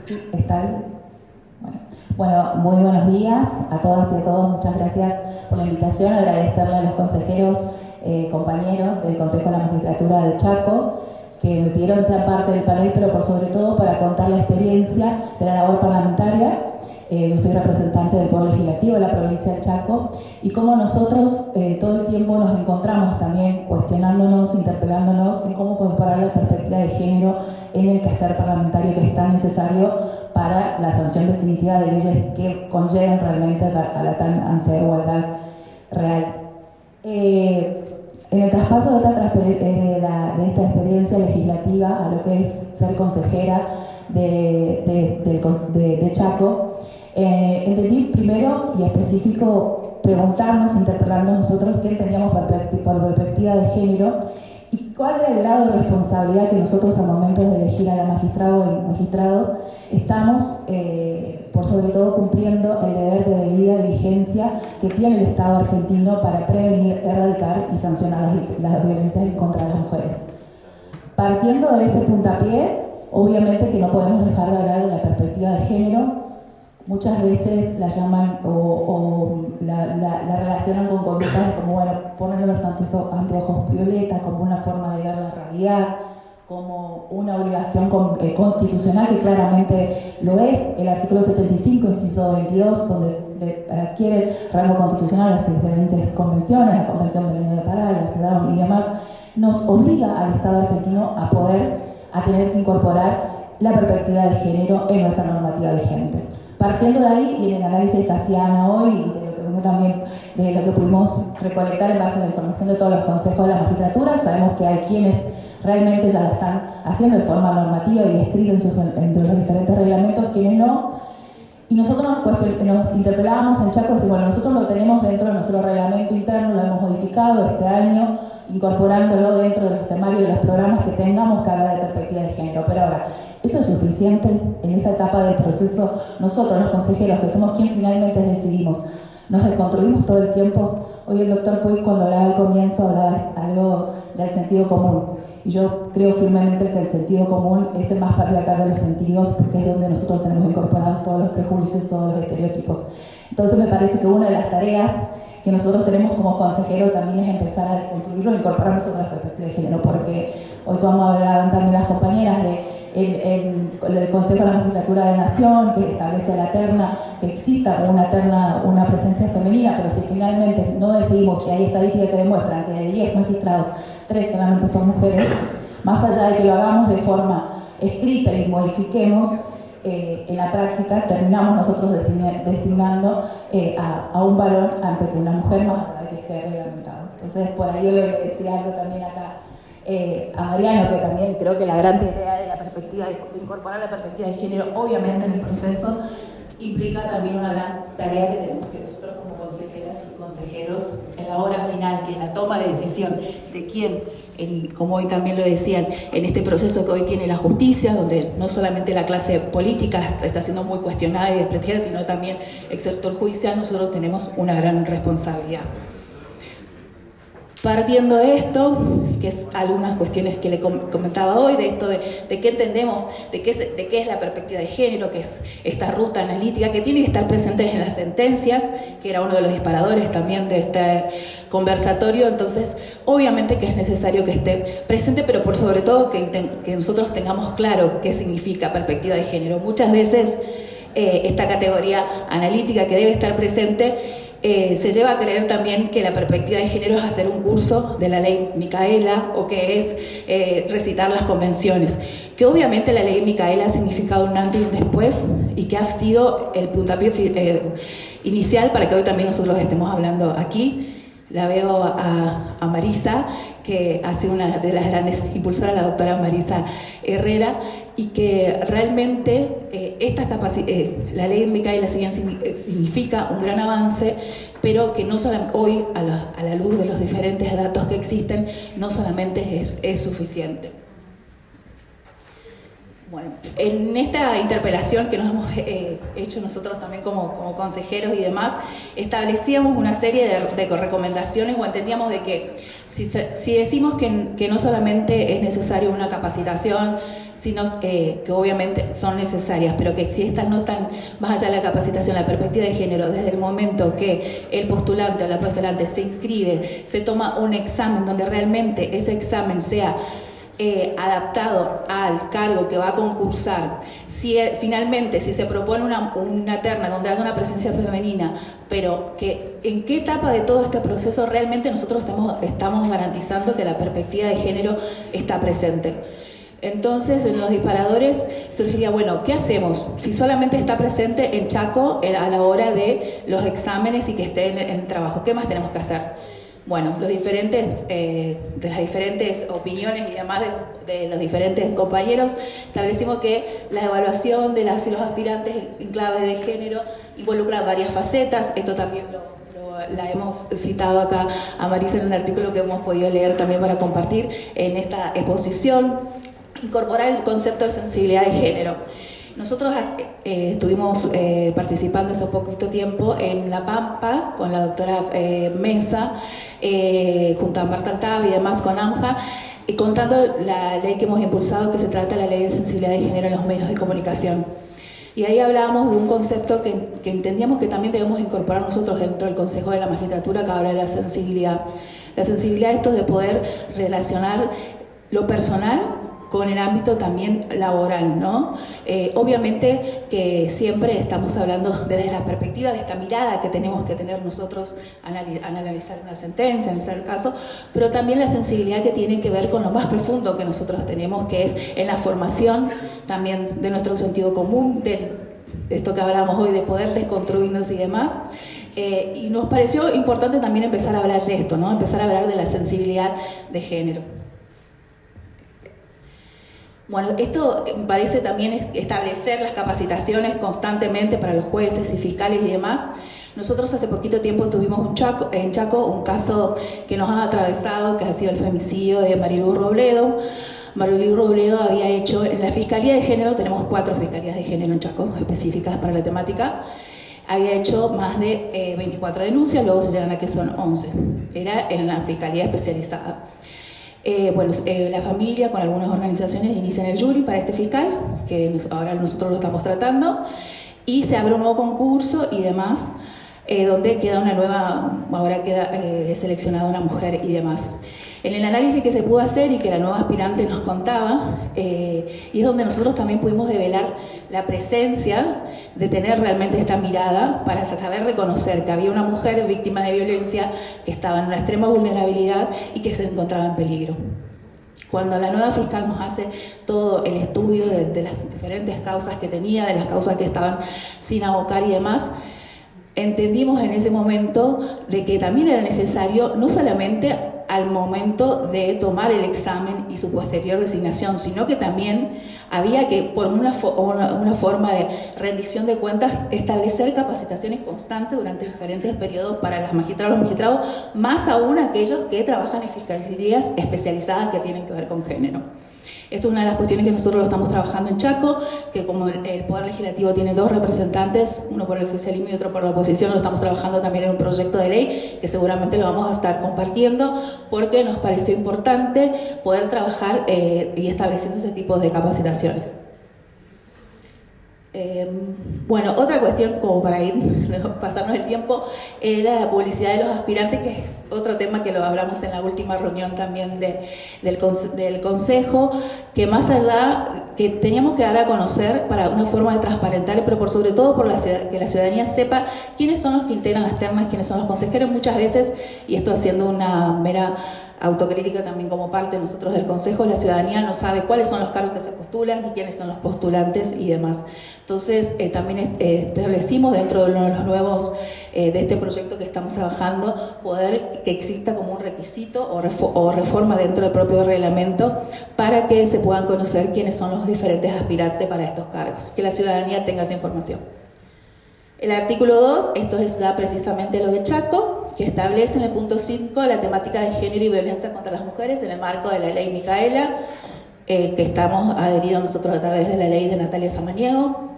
Sí, está ahí. Bueno, muy buenos días a todas y a todos. Muchas gracias por la invitación. Agradecerle a los consejeros, compañeros del Consejo de la Magistratura de Chaco, que me pidieron ser parte del panel, pero por sobre todo para contar la experiencia de la labor parlamentaria. Yo soy representante del Poder Legislativo de la provincia de Chaco y cómo nosotros todo el tiempo nos encontramos también cuestionándonos, interpelándonos en cómo incorporar la perspectiva de género en el quehacer parlamentario que es tan necesario para la sanción definitiva de leyes que conlleven realmente a la tan ansiada igualdad real. En el traspaso de esta experiencia legislativa a lo que es ser consejera de Chaco, entendí primero y específico preguntarnos, interpelando nosotros qué entendíamos por perspectiva de género y cuál era el grado de responsabilidad que nosotros al momento de elegir a la magistrada o magistrados estamos por sobre todo cumpliendo el deber de debida diligencia que tiene el Estado argentino para prevenir, erradicar y sancionar las violencias en contra de las mujeres. Partiendo de ese puntapié, obviamente que no podemos dejar de hablar de la perspectiva de género. Muchas veces la llaman o la relacionan con conductas como, bueno, ponerle los anteojos violetas como una forma de ver la realidad, como una obligación constitucional que claramente lo es. El artículo 75, inciso 22, donde adquiere rango constitucional las diferentes convenciones, la Convención de Belén de Pará, la CEDAW y demás, nos obliga al Estado argentino a tener que incorporar la perspectiva de género en nuestra normativa vigente. Partiendo de ahí, y en el análisis que hacía Ana hoy, y de lo que vengo también de lo que pudimos recolectar en base a la información de todos los consejos de la magistratura, sabemos que hay quienes realmente ya la están haciendo de forma normativa y escrita en los diferentes reglamentos, quienes no. Y nosotros nos interpelábamos en Chaco y decimos, bueno, nosotros lo tenemos dentro de nuestro reglamento interno, lo hemos modificado este año, incorporándolo dentro de los temarios de los programas que tengamos que hablar de perspectiva de género. Pero ahora, ¿eso es suficiente en esa etapa del proceso? Nosotros, los consejeros, que somos quienes finalmente decidimos, ¿nos desconstruimos todo el tiempo? Hoy el doctor Puig, cuando hablaba al comienzo, hablaba algo del sentido común. Y yo creo firmemente que el sentido común es el más patriarcal de los sentidos, porque es donde nosotros tenemos incorporados todos los prejuicios, todos los estereotipos. Entonces me parece que una de las tareas que nosotros tenemos como consejeros también es empezar a construirlo e incorporar nosotros la perspectiva de género, porque hoy como hablaban también las compañeras el Consejo de la Magistratura de Nación, que establece la terna, que exista una presencia femenina, pero si finalmente no decidimos, si hay estadísticas que demuestran que de 10 magistrados, 3 solamente son mujeres, más allá de que lo hagamos de forma escrita y modifiquemos, en la práctica terminamos nosotros designando a un varón antes que una mujer, más allá de que esté reglamentado. Entonces, por ahí yo le decía algo también acá a Mariano, que también creo que la gran tarea de la perspectiva, de incorporar la perspectiva de género, obviamente en el proceso, implica también una gran tarea que tenemos que nosotros como consejeras y consejeros en la hora final, que es la toma de decisión de quién, como hoy también lo decían, en este proceso que hoy tiene la justicia, donde no solamente la clase política está siendo muy cuestionada y desprestigiada, sino también el sector judicial, nosotros tenemos una gran responsabilidad. Partiendo de esto, que es algunas cuestiones que le comentaba hoy, de esto de qué entendemos, de qué es la perspectiva de género, que es esta ruta analítica que tiene que estar presente en las sentencias, que era uno de los disparadores también de este conversatorio. Entonces, obviamente que es necesario que esté presente, pero por sobre todo que nosotros tengamos claro qué significa perspectiva de género. Muchas veces esta categoría analítica que debe estar presente se lleva a creer también que la perspectiva de género es hacer un curso de la ley Micaela o que es recitar las convenciones, que obviamente la ley Micaela ha significado un antes y un después y que ha sido el puntapié inicial para que hoy también nosotros estemos hablando aquí. La veo a Marisa, que ha sido una de las grandes impulsoras, la doctora Marisa Herrera, y que realmente la ley de Micaela significa un gran avance, pero que no solamente hoy, a la luz de los diferentes datos que existen, no solamente es suficiente. Bueno, en esta interpelación que nos hemos hecho nosotros también como consejeros y demás, establecíamos una serie de recomendaciones o entendíamos de que si decimos que no solamente es necesario una capacitación, sino que obviamente son necesarias, pero que si estas no están más allá de la capacitación, la perspectiva de género, desde el momento que el postulante o la postulante se inscribe, se toma un examen donde realmente ese examen sea adaptado al cargo que va a concursar, si finalmente si se propone una terna donde haya una presencia femenina, pero que en qué etapa de todo este proceso realmente nosotros estamos garantizando que la perspectiva de género está presente. Entonces, en los disparadores surgiría, bueno, ¿qué hacemos? Si solamente está presente en Chaco a la hora de los exámenes y que esté en el trabajo, ¿qué más tenemos que hacer? Bueno, de las diferentes opiniones y demás de los diferentes compañeros, establecimos que la evaluación de las y los aspirantes en clave de género involucra varias facetas. Esto también la hemos citado acá a Marisa en un artículo que hemos podido leer también para compartir en esta exposición. Incorporar el concepto de sensibilidad de género. Nosotros estuvimos participando hace poquito tiempo en La Pampa con la doctora Mesa, junto a Marta Altab y demás con AMJA, contando la ley que hemos impulsado, que se trata de la ley de sensibilidad de género en los medios de comunicación. Y ahí hablábamos de un concepto que entendíamos que también debemos incorporar nosotros dentro del Consejo de la Magistratura, que habla de la sensibilidad. La sensibilidad esto de poder relacionar lo personal con el ámbito también laboral, ¿no? Obviamente que siempre estamos hablando desde la perspectiva de esta mirada que tenemos que tener nosotros al analizar una sentencia, analizar el caso, pero también la sensibilidad que tiene que ver con lo más profundo que nosotros tenemos, que es en la formación también de nuestro sentido común, de esto que hablamos hoy, de poder desconstruirnos y demás. Y nos pareció importante también empezar a hablar de esto, ¿no? Empezar a hablar de la sensibilidad de género. Bueno, esto me parece también establecer las capacitaciones constantemente para los jueces y fiscales y demás. Nosotros hace poquito tiempo tuvimos en Chaco un caso que nos ha atravesado, que ha sido el femicidio de Marilu Robledo. Marilu Robledo había hecho, en la Fiscalía de Género, tenemos 4 fiscalías de género en Chaco específicas para la temática, había hecho más de 24 denuncias, luego se llegan a que son 11. Era en la Fiscalía especializada. La familia con algunas organizaciones inician el jury para este fiscal, que ahora nosotros lo estamos tratando, y se abre un nuevo concurso y demás, donde queda una nueva, ahora queda seleccionada una mujer y demás. En el análisis que se pudo hacer y que la nueva aspirante nos contaba, y es donde nosotros también pudimos develar la presencia de tener realmente esta mirada para saber reconocer que había una mujer víctima de violencia que estaba en una extrema vulnerabilidad y que se encontraba en peligro. Cuando la nueva fiscal nos hace todo el estudio de las diferentes causas que tenía, de las causas que estaban sin abocar y demás, entendimos en ese momento de que también era necesario no solamente al momento de tomar el examen y su posterior designación, sino que también había que, por una forma de rendición de cuentas, establecer capacitaciones constantes durante diferentes periodos para las magistradas y los magistrados, más aún aquellos que trabajan en fiscalías especializadas que tienen que ver con género. Esto es una de las cuestiones que nosotros lo estamos trabajando en Chaco, que como el Poder Legislativo tiene 2 representantes, uno por el oficialismo y otro por la oposición, lo estamos trabajando también en un proyecto de ley que seguramente lo vamos a estar compartiendo porque nos pareció importante poder trabajar y estableciendo ese tipo de capacitaciones. Otra cuestión, como para pasarnos el tiempo, era la publicidad de los aspirantes, que es otro tema que lo hablamos en la última reunión también del Consejo, que más allá que teníamos que dar a conocer para una forma de transparentar, pero por sobre todo que la ciudadanía sepa quiénes son los que integran las ternas, quiénes son los consejeros. Muchas veces, y esto haciendo una mera autocrítica también como parte de nosotros del Consejo, la ciudadanía no sabe cuáles son los cargos que se postulan ni quiénes son los postulantes y demás. Entonces también establecimos dentro de los nuevos de este proyecto que estamos trabajando, poder que exista como un requisito o reforma dentro del propio reglamento para que se puedan conocer quiénes son los diferentes aspirantes para estos cargos, que la ciudadanía tenga esa información. El artículo 2, esto es ya precisamente lo de Chaco, que establece en el punto 5 la temática de género y violencia contra las mujeres en el marco de la ley Micaela, que estamos adheridos nosotros a través de la ley de Natalia Samaniego.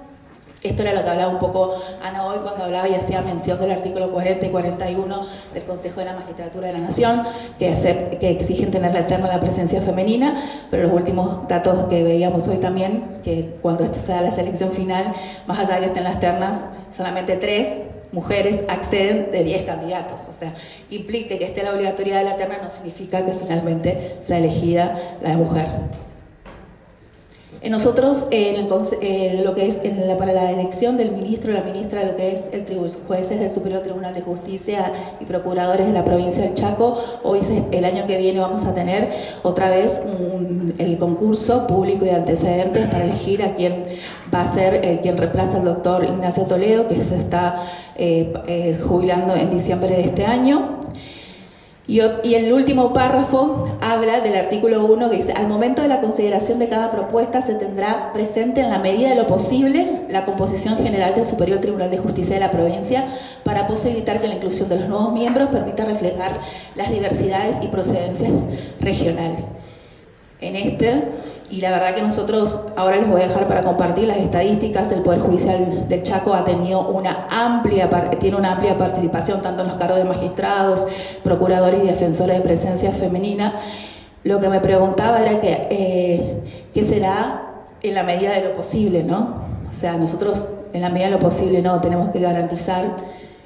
Esto era lo que hablaba un poco Ana hoy cuando hablaba y hacía mención del artículo 40 y 41 del Consejo de la Magistratura de la Nación, que exigen tener la eterna la presencia femenina, pero los últimos datos que veíamos hoy también, que cuando esto sea la selección final, más allá de que estén las ternas, solamente 3 mujeres acceden de 10 candidatos. O sea, implica que esté la obligatoriedad de la terna no significa que finalmente sea elegida la mujer. Nosotros, lo que es para la elección del ministro o la ministra de lo que es jueces del Superior Tribunal de Justicia y procuradores de la provincia del Chaco, hoy el año que viene vamos a tener otra vez el concurso público y de antecedentes para elegir a quién va a ser quien reemplaza al doctor Ignacio Toledo, que se está jubilando en diciembre de este año. Y el último párrafo habla del artículo 1 que dice: al momento de la consideración de cada propuesta se tendrá presente en la medida de lo posible la composición general del Superior Tribunal de Justicia de la provincia para posibilitar que la inclusión de los nuevos miembros permita reflejar las diversidades y procedencias regionales. Y la verdad que nosotros, ahora les voy a dejar para compartir las estadísticas, el Poder Judicial del Chaco ha tenido tiene una amplia participación tanto en los cargos de magistrados, procuradores y defensores de presencia femenina. Lo que me preguntaba era qué será en la medida de lo posible, ¿no? O sea, nosotros en la medida de lo posible no, tenemos que garantizar.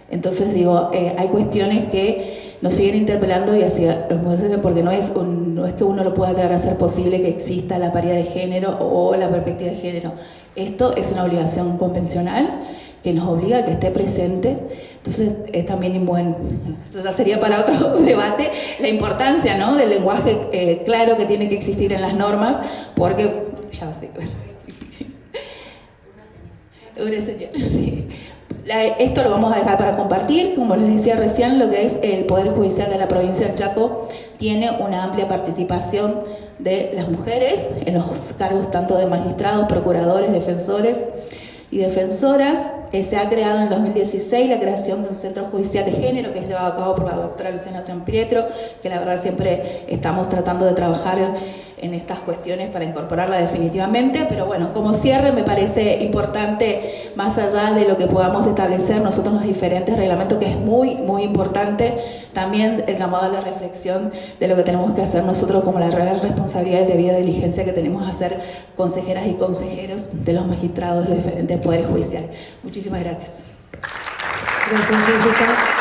Entonces digo, hay cuestiones que nos siguen interpelando y hacia los mujeres, porque no es que uno lo pueda llegar a hacer posible que exista la paridad de género o la perspectiva de género. Esto es una obligación convencional que nos obliga a que esté presente. Entonces es también esto ya sería para otro debate, la importancia, ¿no?, del lenguaje claro que tiene que existir en las normas, porque ya sé. Una señal, sí. Esto lo vamos a dejar para compartir. Como les decía recién, lo que es el Poder Judicial de la provincia del Chaco tiene una amplia participación de las mujeres en los cargos tanto de magistrados, procuradores, defensores y defensoras. Se ha creado en el 2016 la creación de un centro judicial de género que es llevado a cabo por la doctora Luciana Sampietro, que la verdad siempre estamos tratando de trabajar en estas cuestiones para incorporarla definitivamente. Pero bueno, como cierre me parece importante, más allá de lo que podamos establecer nosotros los diferentes reglamentos, que es muy, muy importante, también el llamado a la reflexión de lo que tenemos que hacer nosotros como la real responsabilidad de debida diligencia que tenemos a ser consejeras y consejeros de los magistrados de los diferentes poderes judiciales. Muchísimas gracias. Gracias, Jessica.